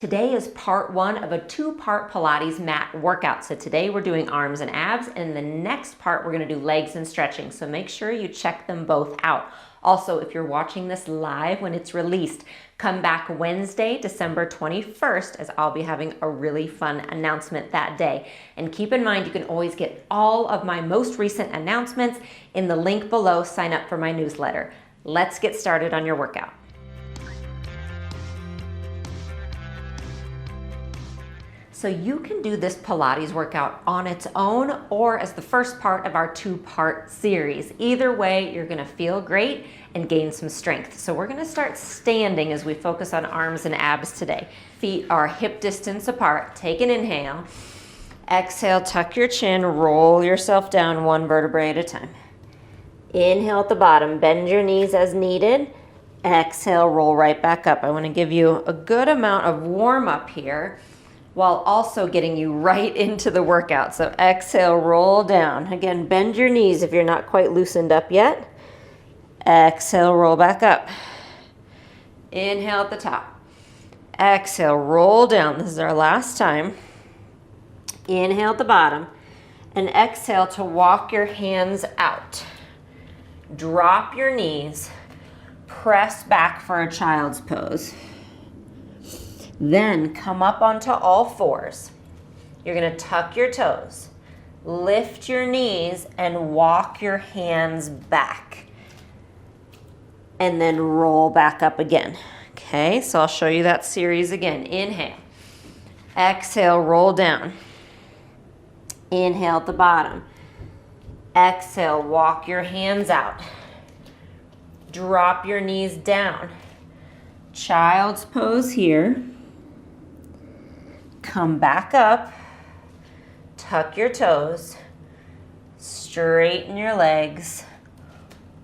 Today is part one of a two-part Pilates mat workout. So today we're doing arms and abs, and the next part we're gonna do legs and stretching. So make sure you check them both out. Also, if you're watching this live when it's released, come back Wednesday, December 21st, as I'll be having a really fun announcement that day. And keep in mind, you can always get all of my most recent announcements in the link below. Sign up for my newsletter. Let's get started on your workout. So you can do this Pilates workout on its own or as the first part of our two-part series. Either way, you're gonna feel great and gain some strength. So we're gonna start standing as we focus on arms and abs today. Feet are hip distance apart. Take an inhale. Exhale, tuck your chin, roll yourself down one vertebrae at a time. Inhale at the bottom, bend your knees as needed. Exhale, roll right back up. I wanna give you a good amount of warm up here, while also getting you right into the workout. So exhale, roll down. Again, bend your knees if you're not quite loosened up yet. Exhale, roll back up. Inhale at the top. Exhale, roll down. This is our last time. Inhale at the bottom. And exhale to walk your hands out. Drop your knees. Press back for a child's pose. Then come up onto all fours. You're gonna tuck your toes, lift your knees, and walk your hands back. And then roll back up again. Okay, so I'll show you that series again. Inhale, exhale, roll down. Inhale at the bottom. Exhale, walk your hands out. Drop your knees down. Child's pose here. Come back up, tuck your toes, straighten your legs,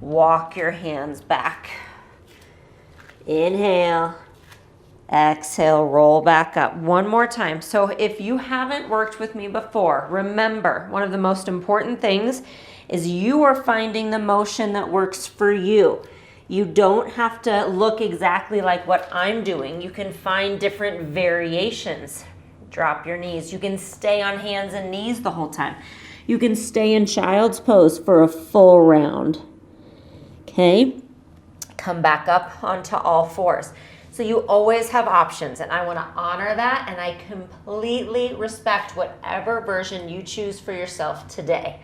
walk your hands back. Inhale, exhale, roll back up. One more time. So if you haven't worked with me before, remember, one of the most important things is you are finding the motion that works for you. You don't have to look exactly like what I'm doing. You can find different variations. Drop your knees. You can stay on hands and knees the whole time. You can stay in child's pose for a full round. Okay? Come back up onto all fours. So you always have options, and I want to honor that, and I completely respect whatever version you choose for yourself today.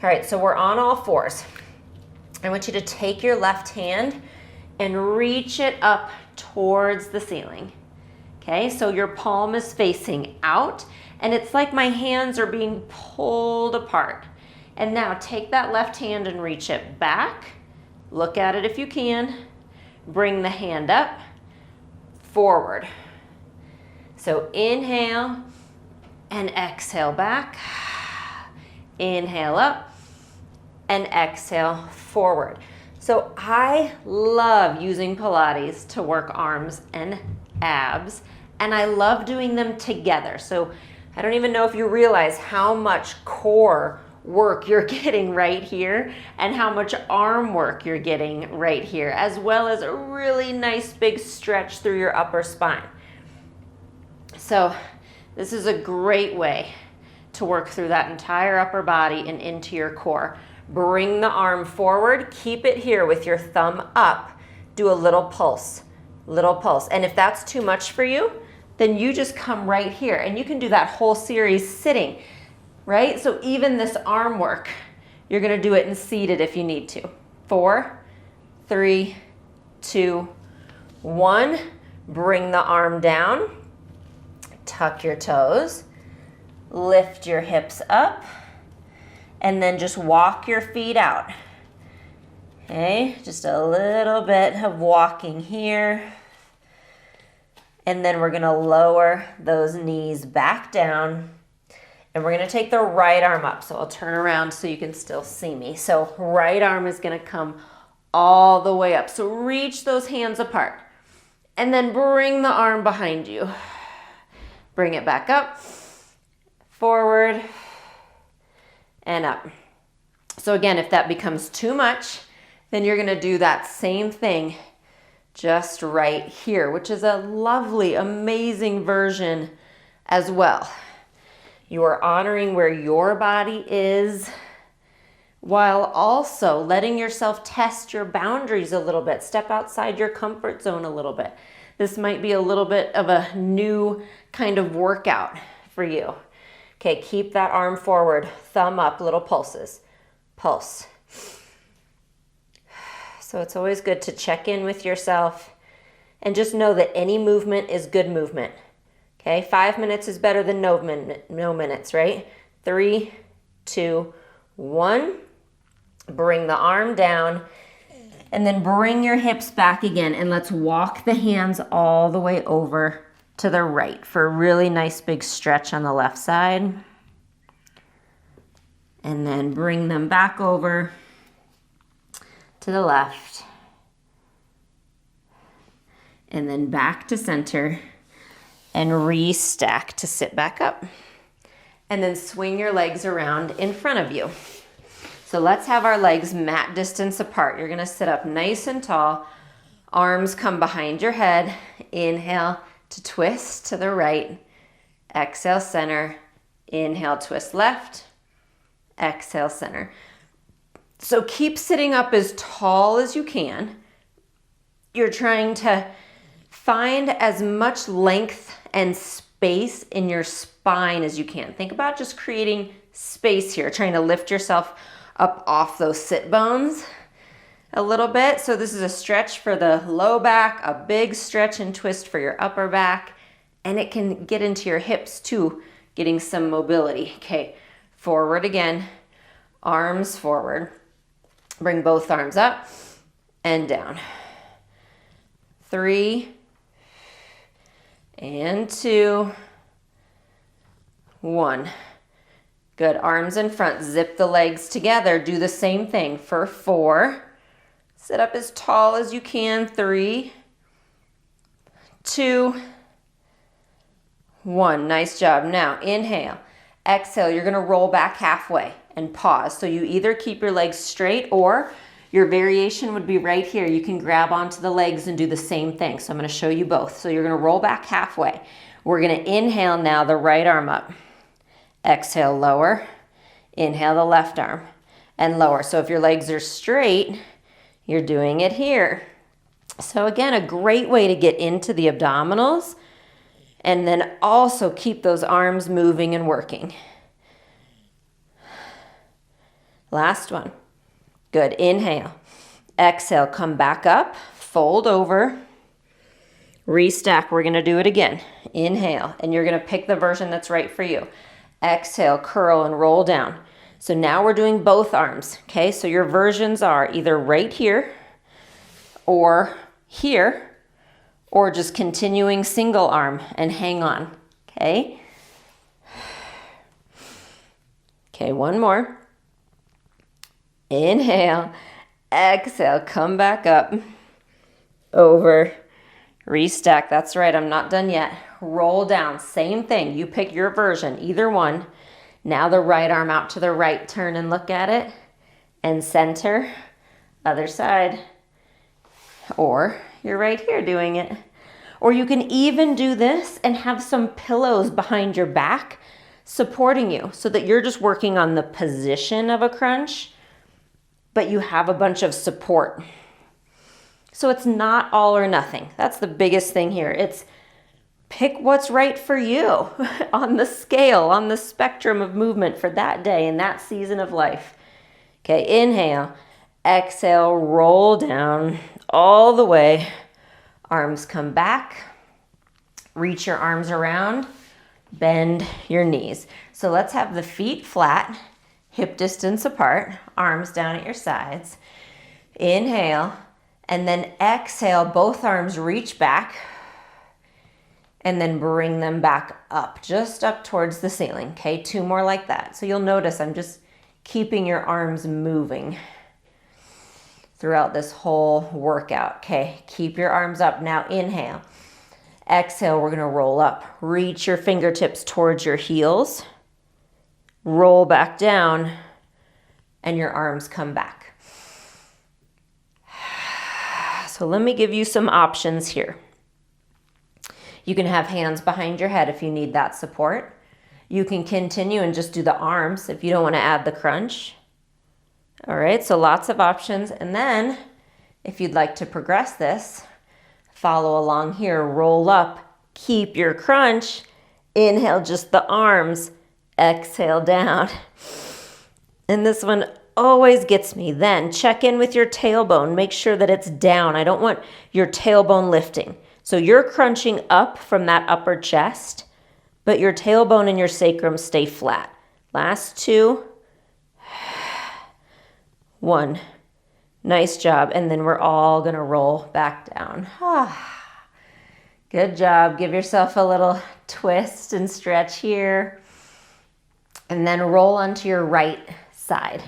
All right, so we're on all fours. I want you to take your left hand and reach it up towards the ceiling. Okay, so your palm is facing out, and it's like my hands are being pulled apart. And now take that left hand and reach it back. Look at it if you can. Bring the hand up, forward. So inhale and exhale back. Inhale up and exhale forward. So I love using Pilates to work arms and abs, and I love doing them together. So I don't even know if you realize how much core work you're getting right here and how much arm work you're getting right here, as well as a really nice big stretch through your upper spine. So this is a great way to work through that entire upper body and into your core. Bring the arm forward, keep it here with your thumb up. Do a little pulse. Little pulse. And if that's too much for you, then you just come right here, and you can do that whole series sitting, right? So even this arm work, you're gonna do it in seated if you need to. 4, 3, 2, 1. Bring the arm down, tuck your toes, lift your hips up, and then just walk your feet out. Okay, just a little bit of walking here. And then we're gonna lower those knees back down, and we're gonna take the right arm up. So I'll turn around so you can still see me. So right arm is gonna come all the way up. So reach those hands apart, and then bring the arm behind you. Bring it back up, forward, and up. So again, if that becomes too much, then you're gonna do that same thing just right here, which is a lovely, amazing version as well. You are honoring where your body is while also letting yourself test your boundaries a little bit. Step outside your comfort zone a little bit. This might be a little bit of a new kind of workout for you. Okay, keep that arm forward, thumb up, little pulses. Pulse. So it's always good to check in with yourself and just know that any movement is good movement. Okay, 5 minutes is better than no minutes, right? 3, 2, 1. Bring the arm down and then bring your hips back again, and let's walk the hands all the way over to the right for a really nice big stretch on the left side. And then bring them back over to the left. And then back to center and restack to sit back up. And then swing your legs around in front of you. So let's have our legs mat distance apart. You're gonna sit up nice and tall. Arms come behind your head. Inhale to twist to the right. Exhale, center. Inhale, twist left. Exhale, center. So keep sitting up as tall as you can. You're trying to find as much length and space in your spine as you can. Think about just creating space here, trying to lift yourself up off those sit bones a little bit. So this is a stretch for the low back, a big stretch and twist for your upper back, and it can get into your hips too, getting some mobility. Okay, forward again, arms forward. Bring both arms up and down. 3 and 2, 1. Good, arms in front, zip the legs together. Do the same thing for 4. Sit up as tall as you can. 3, 2, 1. Nice job. Now inhale, exhale. You're gonna roll back halfway and pause. So you either keep your legs straight or your variation would be right here. You can grab onto the legs and do the same thing. So I'm gonna show you both. So you're gonna roll back halfway. We're gonna inhale now, the right arm up. Exhale, lower. Inhale the left arm and lower. So if your legs are straight, you're doing it here. So again, a great way to get into the abdominals and then also keep those arms moving and working. Last one. Good. Inhale. Exhale, come back up, fold over, restack. We're going to do it again. Inhale, and you're going to pick the version that's right for you. Exhale, curl and roll down. So now we're doing both arms, okay? So your versions are either right here, or just continuing single arm and hang on, okay? Okay, one more. Inhale, exhale, come back up, over, restack. That's right, I'm not done yet. Roll down, same thing. You pick your version, either one. Now the right arm out to the right, turn and look at it, and center, other side. Or you're right here doing it. Or you can even do this and have some pillows behind your back supporting you so that you're just working on the position of a crunch, but you have a bunch of support. So it's not all or nothing. That's the biggest thing here. It's pick what's right for you on the scale, on the spectrum of movement for that day and that season of life. Okay, inhale, exhale, roll down all the way. Arms come back. Reach your arms around. Bend your knees. So let's have the feet flat, hip distance apart, arms down at your sides. Inhale, and then exhale, both arms reach back, and then bring them back up, just up towards the ceiling. Okay, 2 more like that. So you'll notice I'm just keeping your arms moving throughout this whole workout. Okay, keep your arms up. Now inhale. Exhale, we're gonna roll up. Reach your fingertips towards your heels. Roll back down, and your arms come back. So let me give you some options here. You can have hands behind your head if you need that support. You can continue and just do the arms if you don't want to add the crunch. All right, so lots of options. And then if you'd like to progress this, follow along here, roll up, keep your crunch, inhale just the arms, exhale down. And this one always gets me. Then check in with your tailbone, make sure that it's down. I don't want your tailbone lifting. So you're crunching up from that upper chest, but your tailbone and your sacrum stay flat. Last two. 1. Nice job. And then we're all gonna roll back down. Good job. Give yourself a little twist and stretch here. And then roll onto your right side.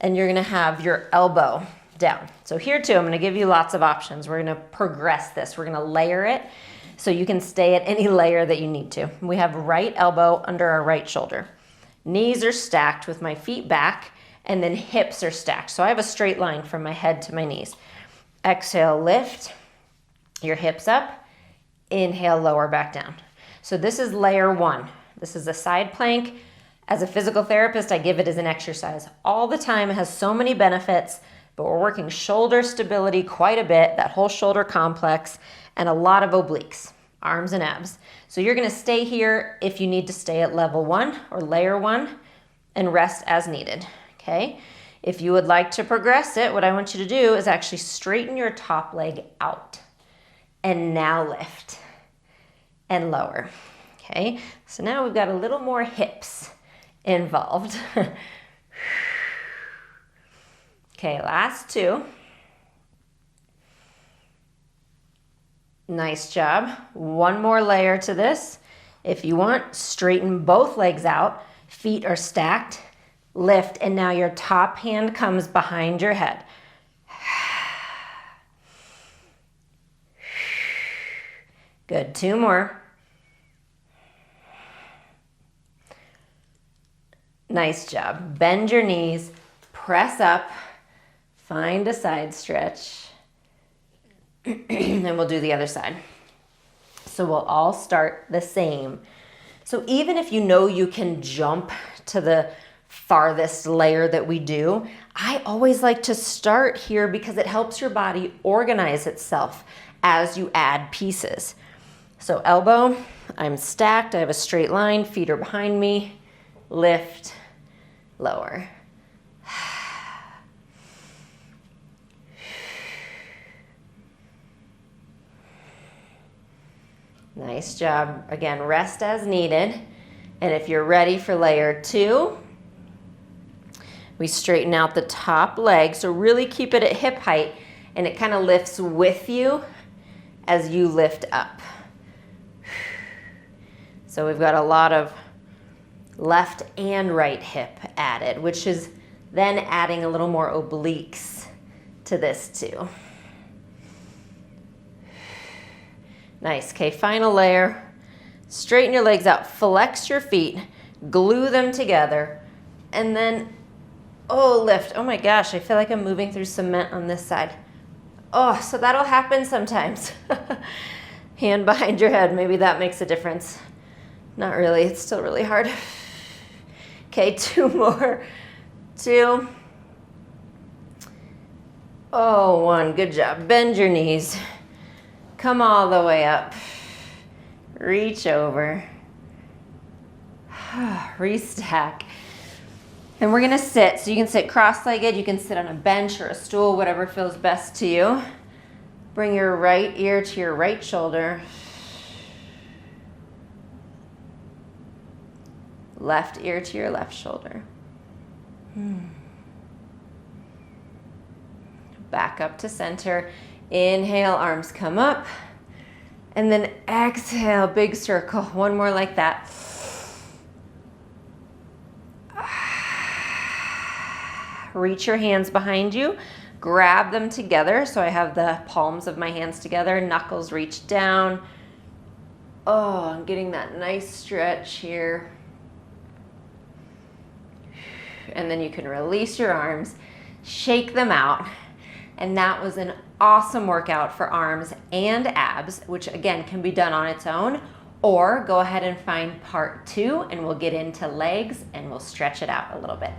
And you're gonna have your elbow down. So here too, I'm gonna give you lots of options. We're gonna progress this. We're gonna layer it so you can stay at any layer that you need to. We have right elbow under our right shoulder. Knees are stacked with my feet back, and then hips are stacked. So I have a straight line from my head to my knees. Exhale, lift your hips up. Inhale, lower back down. So this is layer 1. This is a side plank. As a physical therapist, I give it as an exercise all the time. It has so many benefits, but we're working shoulder stability quite a bit, that whole shoulder complex, and a lot of obliques, arms and abs. So you're gonna stay here if you need to stay at level 1 or layer 1 and rest as needed, okay? If you would like to progress it, what I want you to do is actually straighten your top leg out and now lift and lower, okay? So now we've got a little more hips involved. Okay, last two. Nice job. One more layer to this. If you want, straighten both legs out. Feet are stacked. Lift, and now your top hand comes behind your head. Good, 2 more. Nice job. Bend your knees, press up, find a side stretch, and we'll do the other side. So we'll all start the same. So even if you know you can jump to the farthest layer that we do, I always like to start here because it helps your body organize itself as you add pieces. So elbow, I'm stacked, I have a straight line, feet are behind me, lift, lower. Nice job. Again, rest as needed. And if you're ready for layer 2, we straighten out the top leg. So really keep it at hip height, and it kind of lifts with you as you lift up. So we've got a lot of left and right hip added, which is then adding a little more obliques to this too. Nice. Okay, final layer. Straighten your legs out, flex your feet, glue them together, and then, oh, lift. Oh my gosh, I feel like I'm moving through cement on this side. Oh, so that'll happen sometimes. Hand behind your head, maybe that makes a difference. Not really, it's still really hard. Okay, 2 more. 2. Oh, 1, good job. Bend your knees. Come all the way up. Reach over. Restack. And we're gonna sit. So you can sit cross-legged, you can sit on a bench or a stool, whatever feels best to you. Bring your right ear to your right shoulder. Left ear to your left shoulder. Back up to center. Inhale, arms come up. And then exhale, big circle. 1 more like that. Reach your hands behind you. Grab them together. So I have the palms of my hands together. Knuckles reach down. Oh, I'm getting that nice stretch here. And then you can release your arms, shake them out, And that was an awesome workout for arms and abs, which again can be done on its own, or go ahead and find part 2 and we'll get into legs and we'll stretch it out a little bit.